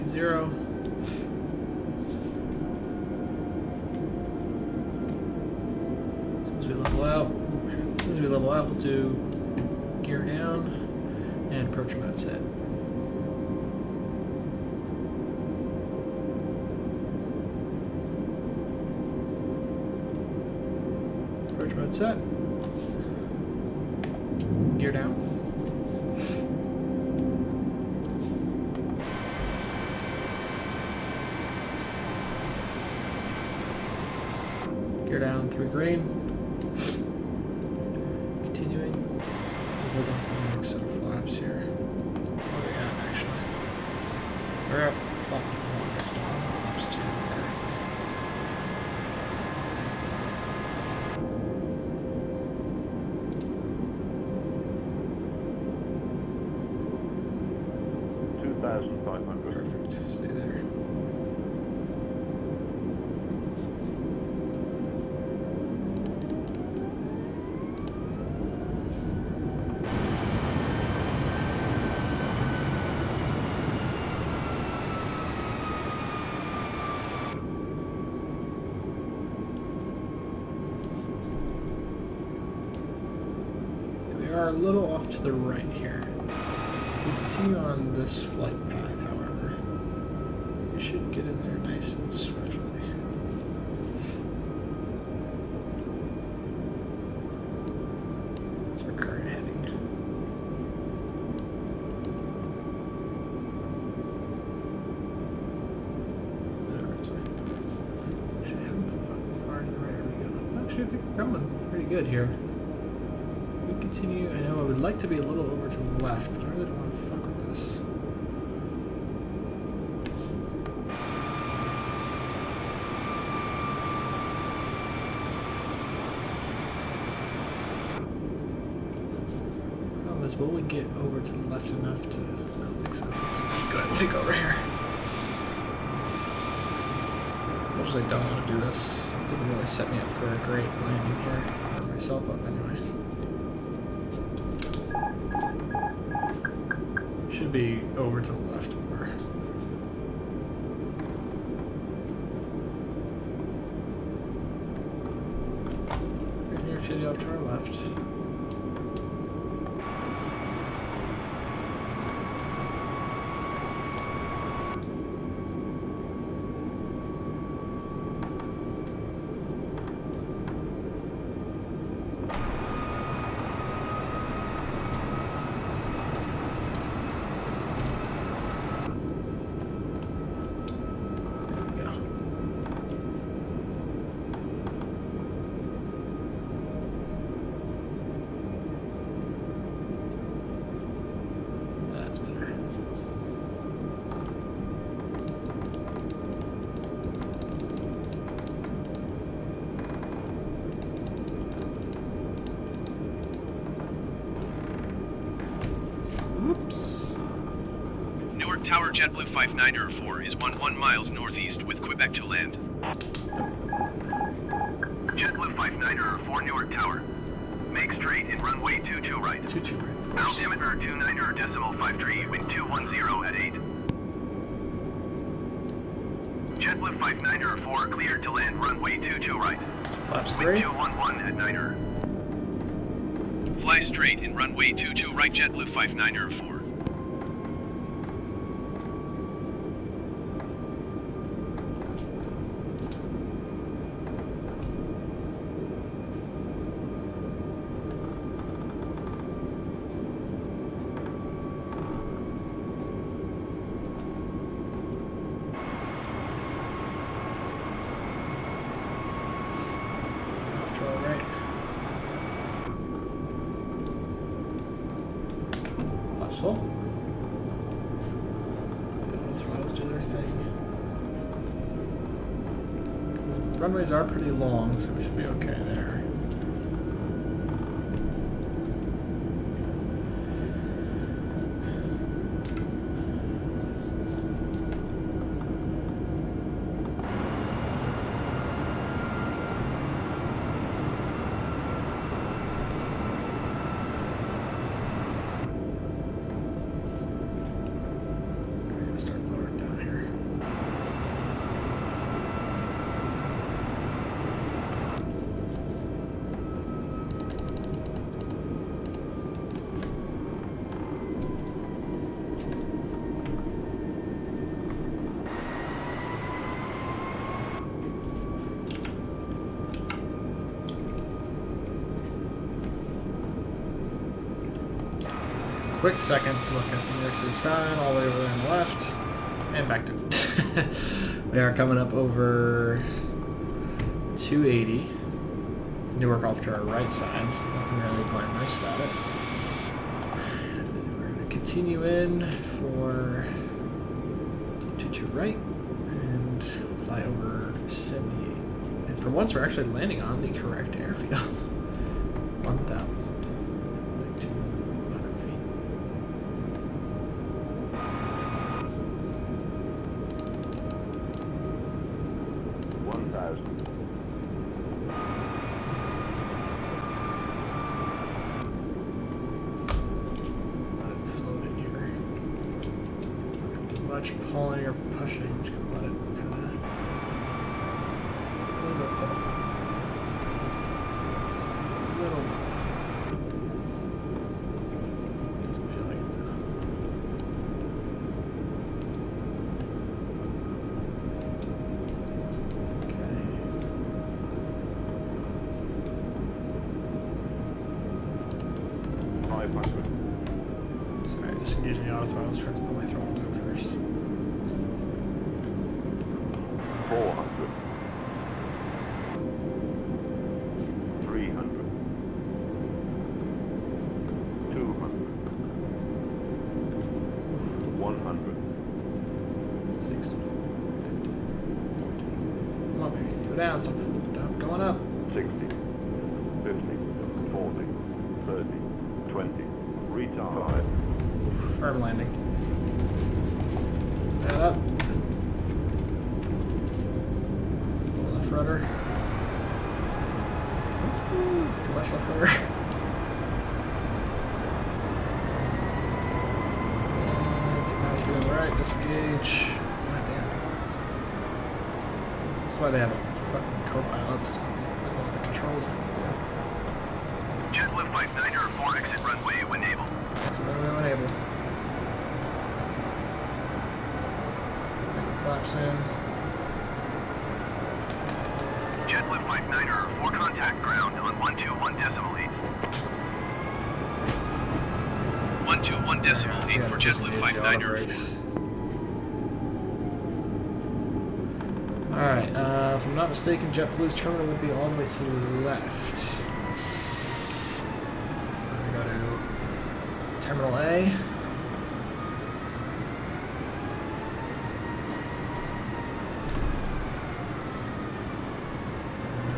Zero. As soon as we level out, we'll do gear down and approach mode set. Approach mode set. Gear down. Gear down through green. Continuing. We'll hold on for the next set of flaps here. What are we at actually? We're at flap 1 next to flaps 2 currently. Perfect. Stay there. A little off to the right here. We continue on this flight path, however. We should get in there nice and swiftly. That's our current heading. Whatever, it's fine. Actually, how far to the right are we going? Actually, I think we're going pretty good here. Continue. I know I would like to be a little over to the left, but I really don't want to fuck with this. Problem is, will we get over to the left enough to... I don't think so. Let's go ahead and take over here. As much as I don't want to do this, it didn't really set me up for a great landing here. Or myself up anyway. Should be over to the left more. New York City off to our left. Newark Tower JetBlue 5904 is 11 miles northeast with Quebec to land. JetBlue 5904 Newark Tower. Make straight in runway 22 right. 22 right, of course. Altimeter 29.53, wind 210 at 8. JetBlue 5904 cleared to land runway 22 right. Flaps Wind 3. 211 at 9er. Fly straight in runway 22 right JetBlue 5904. Off to our right. Left full. The auto throttles do their thing. These runways are pretty long, so we should be okay there. I'm gonna start lowering down here. Quick second to look at New York City skyline, all the way over there on the left, and back to we are coming up over 280. Newark off to our right side, nothing really glamorous about it. And then we're going to continue in for 22 right, and fly over 78. And for once, we're actually landing on the correct airfield. 1,000. 200 feet. Let it float in here. Not gonna do much pulling or pushing. I'm just gonna let it kind of. A little bit pull. Just a little low. Doesn't feel like it though. Okay. Sorry, just engaging the auto throttle. I was trying to put my throttle down first. 400, 300, 200, 100, 60, 50, 40. Come on, baby. Go down. Stop going up. 60, 50, 40, 30, 20, retard. Firm landing. That up. Left rudder. Ooh, too much left rudder. disengage. God damn. That's why they have fucking co-pilots with all the controls we have to do. JetBlue 59er 4 exit runway when able. So runway when able. Bring the flaps in. JetBlue 59er 4 contact ground on 121.8. 121.8 for JetBlue 59er 4. Alright, if I'm not mistaken, JetBlue's terminal would be all the way to the left. So we're going to go to Terminal A.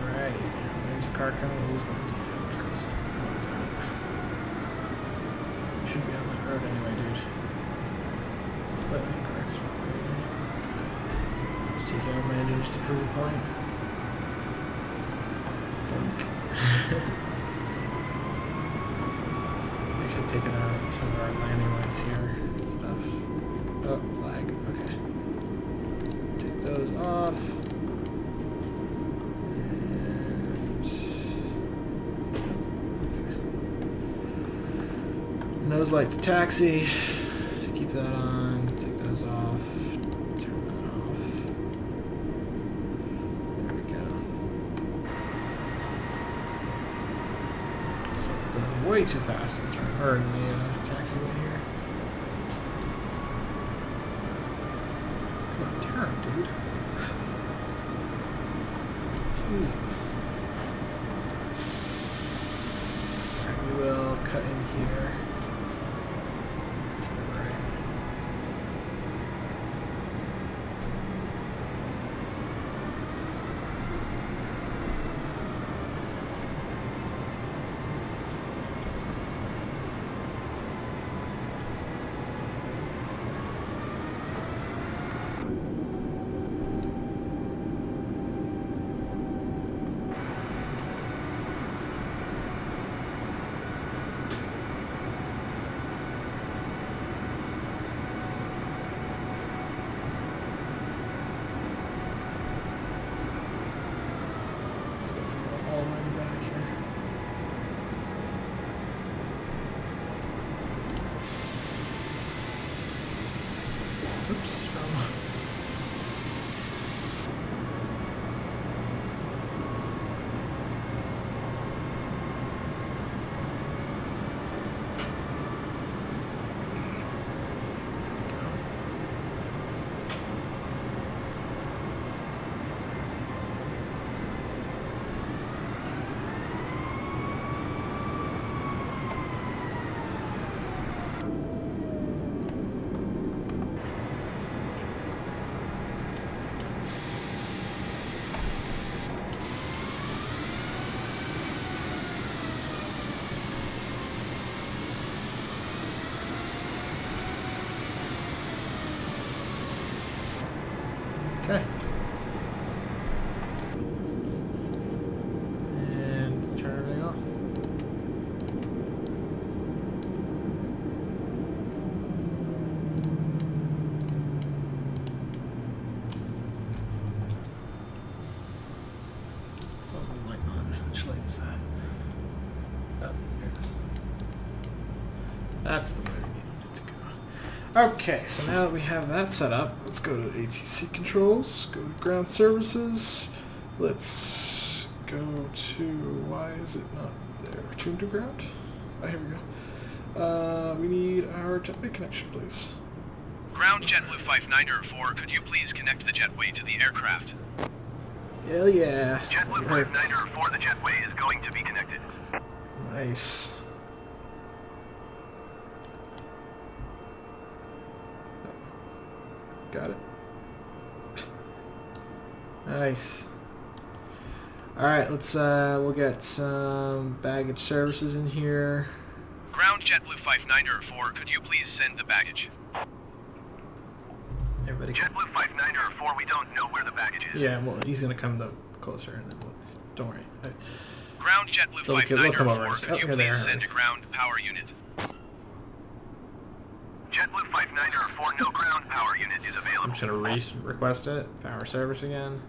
Alright, there's a car coming. Who's the let's go see. Should be on that road anyway, dude. Completely incorrect. Just taking out my engine just to prove a point. Dunk. I should take it out some of our landing lights here and stuff. Oh, lag. Okay. Take those off. Nose light to taxi. Keep that on. Take those off. Turn that off. There we go. So we're going way too fast in the taxiway here. Come on, turn, dude. Jesus. Alright, we will cut in here. Oops, wrong. Okay. And let's turn everything off. So the light on. Which light is that? Oh, here it is. That's the way we needed it to go. Okay, so now that we have that set up, let's go to ATC Controls, go to Ground Services. Let's go to, why is it not there? Tune to ground? Oh, here we go. We need our jetway connection, please. Ground JetBlue 59er 4, could you please connect the jetway to the aircraft? Hell yeah. JetBlue 59er 4, the jetway is going to be connected. Nice. Got it. Nice. Alright, let's we'll get some baggage services in here. Ground JetBlue 59er 4, could you please send the baggage? Everybody JetBlue 59er 4, we don't know where the baggage is. Yeah, well, he's gonna come closer and then don't worry. Ground JetBlue They'll come over 59er and 4, say, could "Oh, you here they please are." send a ground power unit? JetBlue 5904, no ground power unit is available. I'm just gonna request it. Power service again.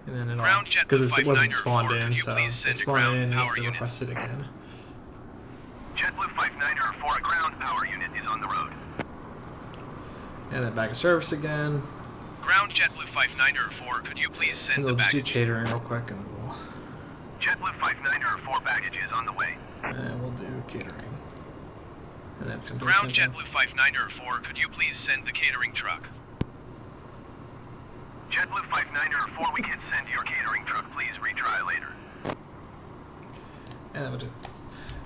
And then it'll, Ground JetBlue because it wasn't 5904, spawned in, could you so please it's send a spawned ground in, you have power to unit? request it again. JetBlue 5904, a ground power unit is on the road. And then back to service again. Ground JetBlue 5904, could you please And send the they'll just do baggage? catering real quick, and then JetBlue 5904 baggage is on the way. we'll do catering. And that's gonna do Ground the same thing. JetBlue 5904, could you please send the catering truck? JetBlue 5904, we can send your catering truck. Please retry later. And then we'll do.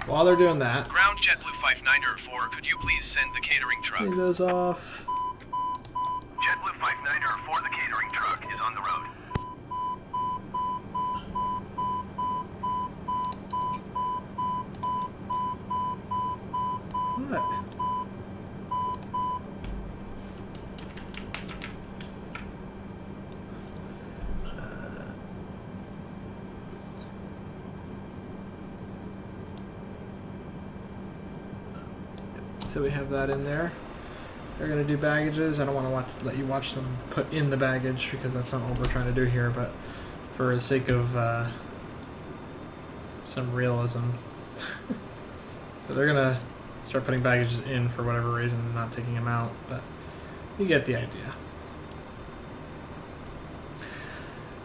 While they're doing that, Ground JetBlue 5904, could you please send the catering truck? take those off. JetBlue 5904, the catering truck is on the road. What? So we have that in there. They're gonna do baggages. I don't want to let you watch them put in the baggage because that's not what we're trying to do here. But for the sake of some realism, so they're gonna start putting baggages in for whatever reason, and not taking them out. But you get the idea.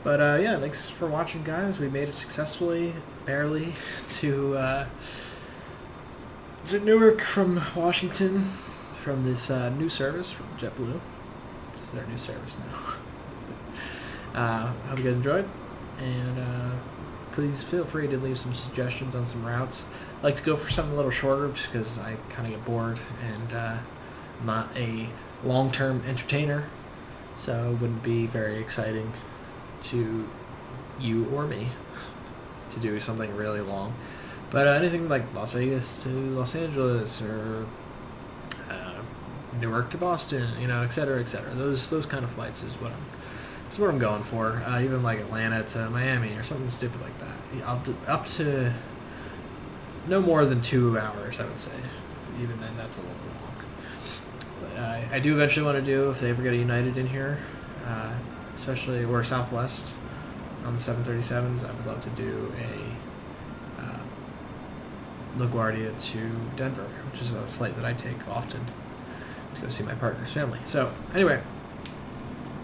But yeah, thanks for watching, guys. We made it successfully, barely, to Newark from Washington, from this new service from JetBlue. This is their new service now. Hope you guys enjoyed, and please feel free to leave some suggestions on some routes. I like to go for something a little shorter just because I kind of get bored, and I'm not a long-term entertainer, so it wouldn't be very exciting to you or me to do something really long. But anything like Las Vegas to Los Angeles, or Newark to Boston, you know, et cetera, those kind of flights is what I'm going for. Even like Atlanta to Miami or something stupid like that. I'll do up to no more than 2 hours, I would say. Even then, that's a little long. But I do eventually want to do, if they ever get a United in here, especially, or Southwest on the 737s, I would love to do a LaGuardia to Denver, which is a flight that I take often to go see my partner's family. So anyway,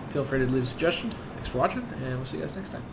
feel free to leave a suggestion. Thanks for watching, and we'll see you guys next time.